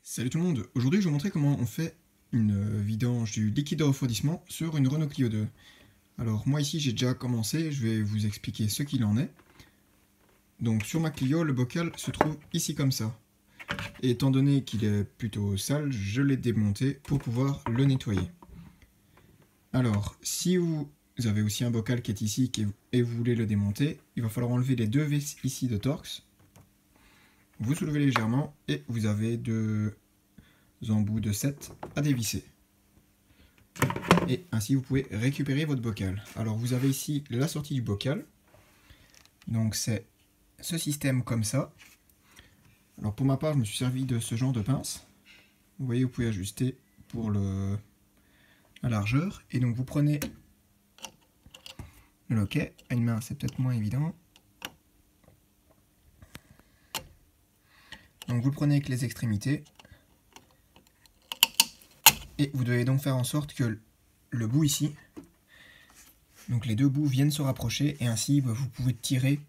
Salut tout le monde, aujourd'hui je vais vous montrer comment on fait une vidange du liquide de refroidissement sur une Renault Clio 2. Alors moi ici j'ai déjà commencé, je vais vous expliquer ce qu'il en est. Donc sur ma Clio, le bocal se trouve ici comme ça. Et étant donné qu'il est plutôt sale, je l'ai démonté pour pouvoir le nettoyer. Alors si vous avez aussi un bocal qui est ici et vous voulez le démonter, il va falloir enlever les deux vis ici de Torx. Vous soulevez légèrement et vous avez deux embouts de 7 à dévisser. Et ainsi vous pouvez récupérer votre bocal. Alors vous avez ici la sortie du bocal. Donc c'est ce système comme ça. Alors pour ma part je me suis servi de ce genre de pince. Vous voyez, vous pouvez ajuster pour la largeur. Et donc vous prenez le loquet. À une main c'est peut-être moins évident. Donc vous le prenez avec les extrémités. Et vous devez donc faire en sorte que le bout ici, donc les deux bouts viennent se rapprocher et ainsi vous pouvez tirer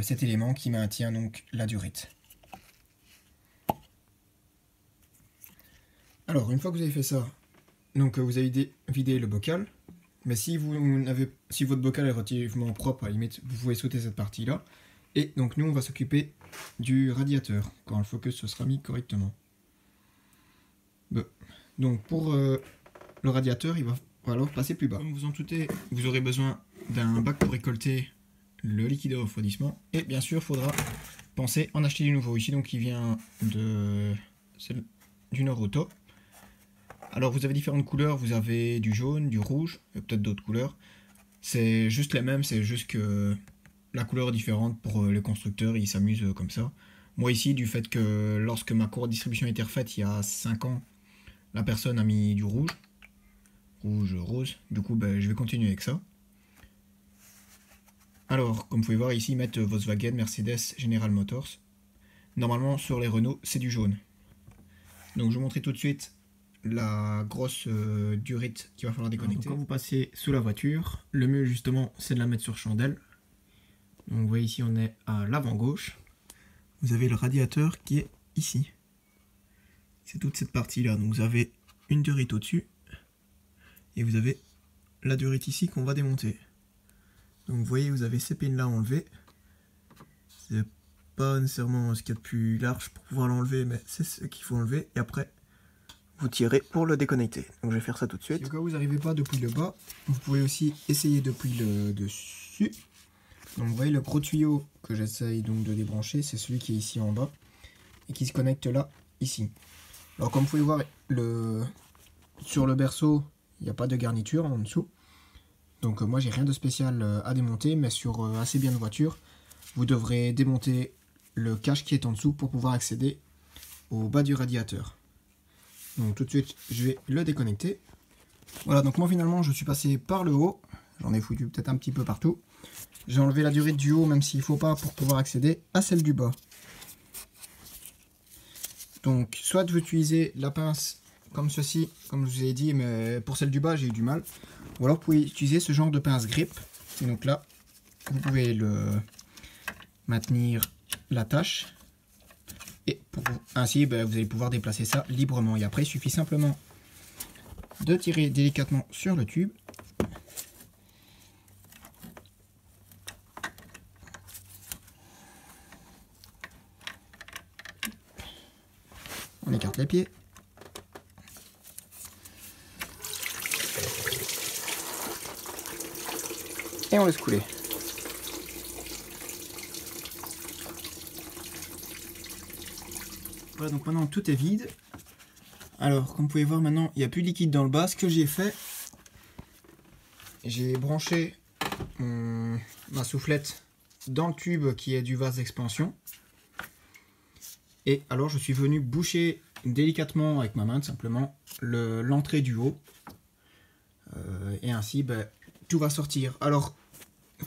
cet élément qui maintient donc la durite. Alors une fois que vous avez fait ça, donc vous avez vidé le bocal, mais si votre bocal est relativement propre, à la limite vous pouvez sauter cette partie là. Et donc nous on va s'occuper du radiateur quand le focus se sera mis correctement. Bon. Donc pour le radiateur, il va falloir passer plus bas. Comme vous en doutez, vous aurez besoin d'un bac pour récolter le liquide de refroidissement. Et bien sûr, il faudra penser en acheter du nouveau ici, donc il vient du Nord Auto. Alors vous avez différentes couleurs, vous avez du jaune, du rouge, et peut-être d'autres couleurs. C'est juste les mêmes, c'est juste que la couleur est différente pour les constructeurs, ils s'amusent comme ça. Moi ici, du fait que lorsque ma courroie de distribution a été refaite il y a 5 ans, la personne a mis du rouge, rose, du coup je vais continuer avec ça. Alors, comme vous pouvez voir ici, ils mettent Volkswagen, Mercedes, General Motors. Normalement, sur les Renault, c'est du jaune. Donc, je vais vous montrer tout de suite la grosse durite qu'il va falloir déconnecter. Donc, quand vous passez sous la voiture, le mieux justement, c'est de la mettre sur chandelle. Donc, vous voyez ici, on est à l'avant gauche. Vous avez le radiateur qui est ici. C'est toute cette partie-là. Donc, vous avez une durite au-dessus. Et vous avez la durite ici qu'on va démonter. Donc vous voyez, vous avez ces pins là enlevés. C'est pas nécessairement ce qu'il y a de plus large pour pouvoir l'enlever, mais c'est ce qu'il faut enlever. Et après, vous tirez pour le déconnecter. Donc je vais faire ça tout de suite. Si au cas où vous n'arrivez pas depuis le bas, vous pouvez aussi essayer depuis le dessus. Donc vous voyez le gros tuyau que j'essaye donc de débrancher, c'est celui qui est ici en bas. Et qui se connecte là, ici. Alors comme vous pouvez voir, sur le berceau, il n'y a pas de garniture en dessous. Donc moi j'ai rien de spécial à démonter, mais sur assez bien de voiture, vous devrez démonter le cache qui est en dessous pour pouvoir accéder au bas du radiateur. Donc tout de suite je vais le déconnecter. Voilà, donc moi finalement je suis passé par le haut, j'en ai foutu peut-être un petit peu partout. J'ai enlevé la durite du haut même s'il ne faut pas pour pouvoir accéder à celle du bas. Donc soit vous utilisez la pince comme ceci, comme je vous ai dit, mais pour celle du bas j'ai eu du mal. Ou alors vous pouvez utiliser ce genre de pince grip. Et donc là, vous pouvez maintenir l'attache. Et ainsi, vous allez pouvoir déplacer ça librement. Et après, il suffit simplement de tirer délicatement sur le tube. On écarte les pieds. Et on laisse couler. Voilà, donc maintenant tout est vide. Alors comme vous pouvez voir maintenant il n'y a plus de liquide dans le bas. Ce que j'ai fait, j'ai branché ma soufflette dans le tube qui est du vase d'expansion. Et alors je suis venu boucher délicatement avec ma main tout simplement l'entrée du haut. Et ainsi tout va sortir. Alors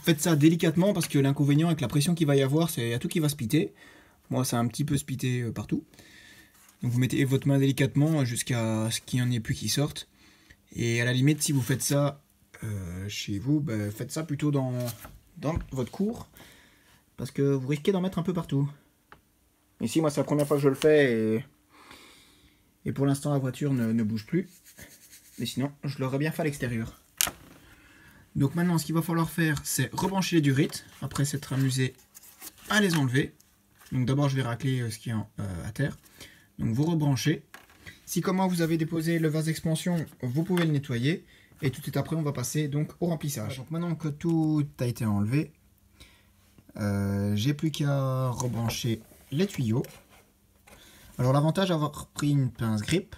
faites ça délicatement parce que l'inconvénient avec la pression qu'il va y avoir, c'est tout qui va se piter. Moi ça a un petit peu spité partout. Donc vous mettez votre main délicatement jusqu'à ce qu'il n'y en ait plus qui sortent. Et à la limite si vous faites ça chez vous, faites ça plutôt dans votre cour. Parce que vous risquez d'en mettre un peu partout. Ici moi c'est la première fois que je le fais et Et pour l'instant la voiture ne bouge plus. Mais sinon je l'aurais bien fait à l'extérieur. Donc maintenant ce qu'il va falloir faire c'est rebrancher les durites. Après s'être amusé à les enlever. Donc d'abord je vais racler ce qui est à terre. Donc vous rebranchez. Si comme moi vous avez déposé le vase d'expansion, vous pouvez le nettoyer. Et tout de suite après on va passer donc au remplissage. Donc maintenant que tout a été enlevé, j'ai plus qu'à rebrancher les tuyaux. Alors l'avantage d'avoir pris une pince grip,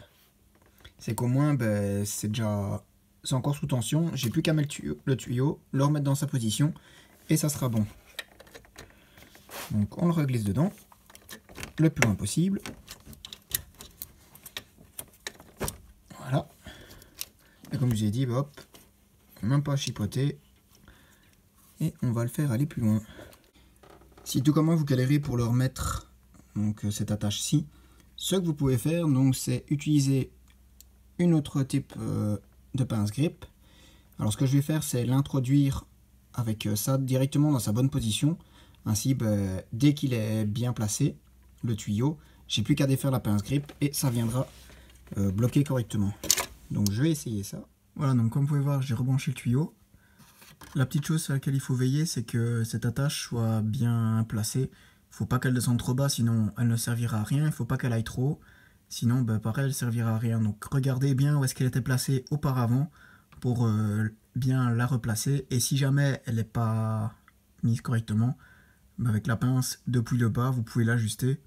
c'est qu'au moins c'est encore sous tension. J'ai plus qu'à mettre le tuyau, le remettre dans sa position et ça sera bon. Donc on le reglisse dedans le plus loin possible. Voilà. Et comme je vous ai dit, hop, même pas chipoter. Et on va le faire aller plus loin. Si tout comme moi vous galérez pour le remettre, donc cette attache-ci, ce que vous pouvez faire, donc c'est utiliser une autre type de pince grip. Alors ce que je vais faire, c'est l'introduire avec ça directement dans sa bonne position. Ainsi, dès qu'il est bien placé, le tuyau, j'ai plus qu'à défaire la pince grip et ça viendra bloquer correctement. Donc je vais essayer ça. Voilà, donc comme vous pouvez voir, j'ai rebranché le tuyau. La petite chose sur laquelle il faut veiller, c'est que cette attache soit bien placée. Il ne faut pas qu'elle descende trop bas, sinon elle ne servira à rien. Il ne faut pas qu'elle aille trop haut, sinon pareil, elle ne servira à rien. Donc regardez bien où est-ce qu'elle était placée auparavant pour bien la replacer. Et si jamais elle n'est pas mise correctement, avec la pince depuis le bas, vous pouvez l'ajuster.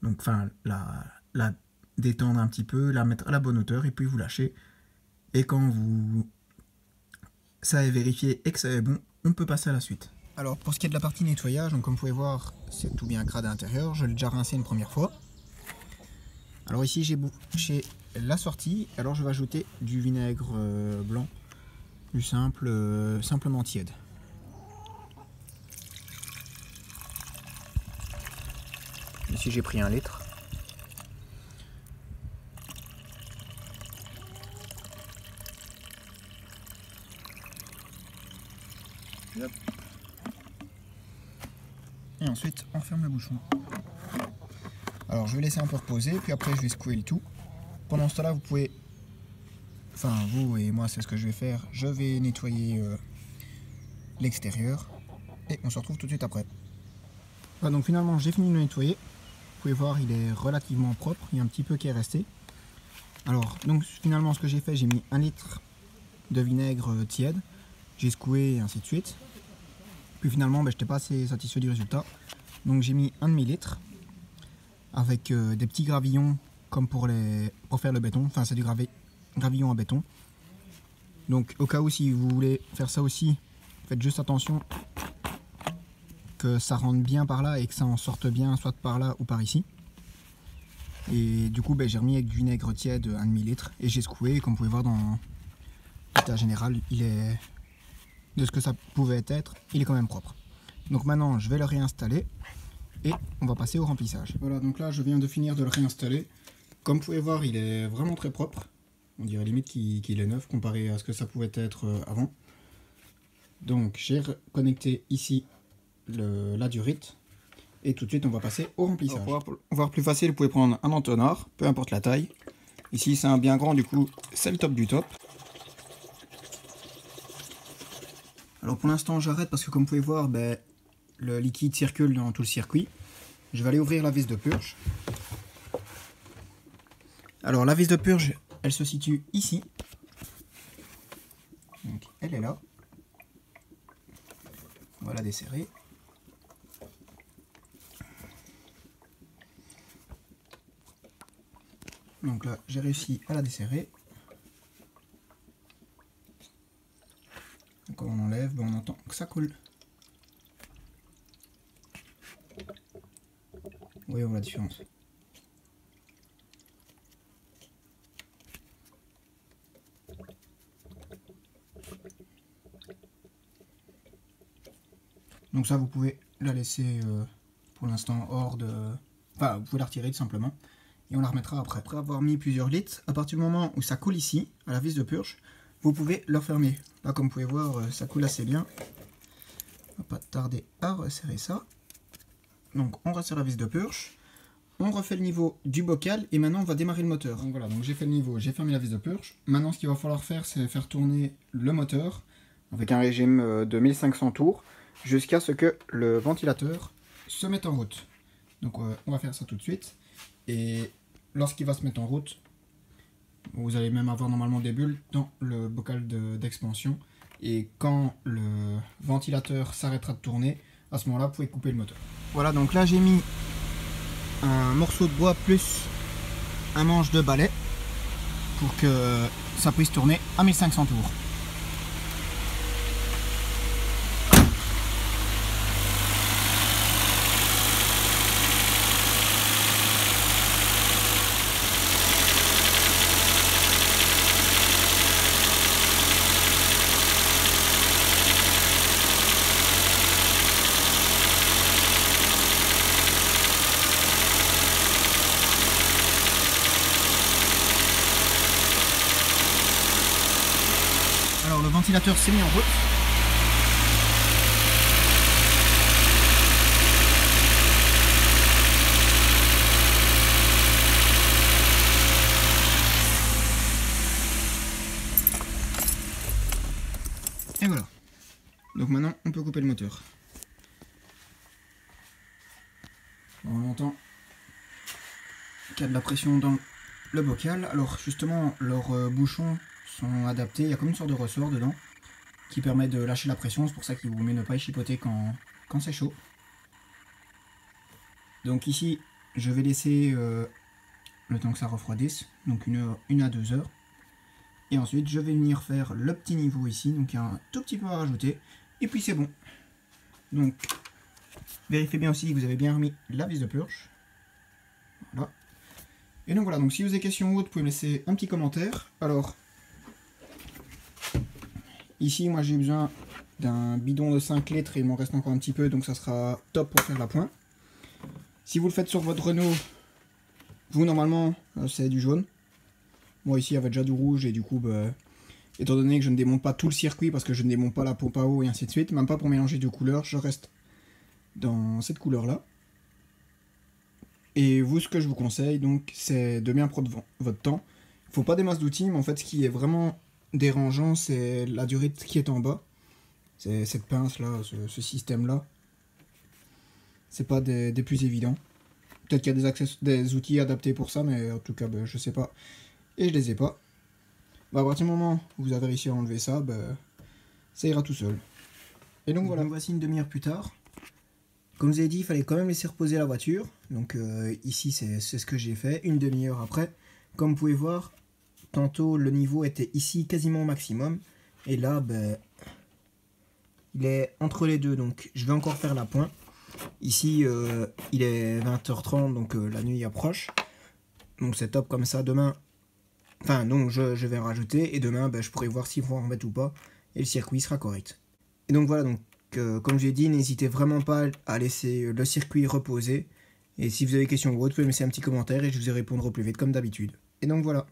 Donc enfin, la détendre un petit peu, la mettre à la bonne hauteur et puis vous lâchez. Et quand vous savez vérifier et que ça est bon, on peut passer à la suite. Alors pour ce qui est de la partie nettoyage, donc comme vous pouvez voir, c'est tout bien gradé à l'intérieur. Je l'ai déjà rincé une première fois. Alors ici j'ai bouché la sortie. Alors je vais ajouter du vinaigre blanc, du simplement tiède. Ici j'ai pris 1 litre. Hop. Et ensuite on ferme le bouchon. Alors je vais laisser un peu reposer, puis après je vais secouer le tout. Pendant ce temps là vous pouvez, enfin vous et moi c'est ce que je vais faire, je vais nettoyer l'extérieur et on se retrouve tout de suite après. Voilà, donc finalement j'ai fini de le nettoyer. Vous pouvez voir il est relativement propre, il y a un petit peu qui est resté. Alors donc finalement ce que j'ai fait, j'ai mis 1 litre de vinaigre tiède, j'ai secoué et ainsi de suite. Puis finalement je n'étais pas assez satisfait du résultat, donc j'ai mis 1,5 litre avec des petits gravillons comme pour faire le béton, enfin c'est du gravillon à béton. Donc au cas où si vous voulez faire ça aussi, faites juste attention que ça rentre bien par là et que ça en sorte bien soit par là ou par ici. Et du coup j'ai remis avec du vinaigre tiède 1,5 litre et j'ai secoué, et comme vous pouvez voir dans l'état général, il est de ce que ça pouvait être, il est quand même propre. Donc maintenant je vais le réinstaller et on va passer au remplissage. Voilà, donc là je viens de finir de le réinstaller. Comme vous pouvez voir, il est vraiment très propre. On dirait limite qu'il est neuf comparé à ce que ça pouvait être avant. Donc j'ai connecté ici la durite et tout de suite on va passer au remplissage. Alors, pour voir plus facile, vous pouvez prendre un entonnoir, peu importe la taille. Ici c'est un bien grand, du coup c'est le top du top. Alors pour l'instant j'arrête parce que comme vous pouvez voir, le liquide circule dans tout le circuit. Je vais aller ouvrir la vis de purge. Alors la vis de purge, elle se situe ici. Donc elle est là. On va la desserrer. Donc là j'ai réussi à la desserrer. Quand on enlève, on entend que ça coule. Oui, on voit la différence. Donc ça, vous pouvez la laisser pour l'instant hors de... Enfin, vous pouvez la retirer tout simplement. Et on la remettra après. Après avoir mis plusieurs litres, à partir du moment où ça coule ici, à la vis de purge, vous pouvez le refermer. Là, comme vous pouvez voir, ça coule assez bien. On va pas tarder à resserrer ça. Donc, on resserre la vis de purge. on refait le niveau du bocal et maintenant on va démarrer le moteur. Donc voilà, donc j'ai fait le niveau, j'ai fermé la vis de purge. Maintenant ce qu'il va falloir faire, c'est faire tourner le moteur avec un régime de 1500 tours jusqu'à ce que le ventilateur se mette en route. Donc on va faire ça tout de suite. Et lorsqu'il va se mettre en route, vous allez même avoir normalement des bulles dans le bocal d'expansion. Et quand le ventilateur s'arrêtera de tourner, à ce moment-là, vous pouvez couper le moteur. Voilà, donc là j'ai mis un morceau de bois plus un manche de balai pour que ça puisse tourner à 1500 tours. Alors le ventilateur s'est mis en route. Et voilà. Donc maintenant on peut couper le moteur. On entend qu'il y a de la pression dans le bocal. Alors justement leurs bouchons sont adaptés, il y a comme une sorte de ressort dedans qui permet de lâcher la pression, c'est pour ça qu'il vaut mieux ne pas y chipoter quand c'est chaud. Donc ici je vais laisser le temps que ça refroidisse, donc 1 à 2 heures. Et ensuite je vais venir faire le petit niveau ici, donc il y a un tout petit peu à rajouter, et puis c'est bon. Donc vérifiez bien aussi que vous avez bien remis la vis de purge. Voilà. Et donc voilà, donc si vous avez des questions ou autres, vous pouvez me laisser un petit commentaire. Alors ici, moi j'ai besoin d'un bidon de 5 litres et il m'en reste encore un petit peu, donc ça sera top pour faire la pointe. Si vous le faites sur votre Renault, vous normalement c'est du jaune. Moi ici il y avait déjà du rouge et du coup, étant donné que je ne démonte pas tout le circuit parce que je ne démonte pas la pompe à eau et ainsi de suite, même pas pour mélanger deux couleurs, je reste dans cette couleur là. Et vous, ce que je vous conseille donc, c'est de bien prendre votre temps. Il ne faut pas des masses d'outils, mais en fait ce qui est vraiment dérangeant, c'est la durite qui est en bas. C'est cette pince là, ce système là. C'est pas des plus évidents. Peut-être qu'il y a des outils adaptés pour ça, mais en tout cas je sais pas. Et je les ai pas. À partir du moment où vous avez réussi à enlever ça, ça ira tout seul. Et donc voilà, voici une demi-heure plus tard. Comme je vous ai dit, il fallait quand même laisser reposer la voiture. Donc ici c'est ce que j'ai fait, une demi-heure après. Comme vous pouvez voir, tantôt le niveau était ici quasiment au maximum. Et là, il est entre les deux, donc je vais encore faire la pointe. Ici, il est 20h30, donc la nuit approche. Donc c'est top comme ça. Demain, enfin donc je vais rajouter. Et demain, je pourrai voir s'il faut en remettre ou pas. Et le circuit sera correct. Et donc voilà, donc comme j'ai dit, n'hésitez vraiment pas à laisser le circuit reposer. Et si vous avez des questions ou autre, vous pouvez me laisser un petit commentaire et je vous y répondrai au plus vite comme d'habitude. Et donc voilà.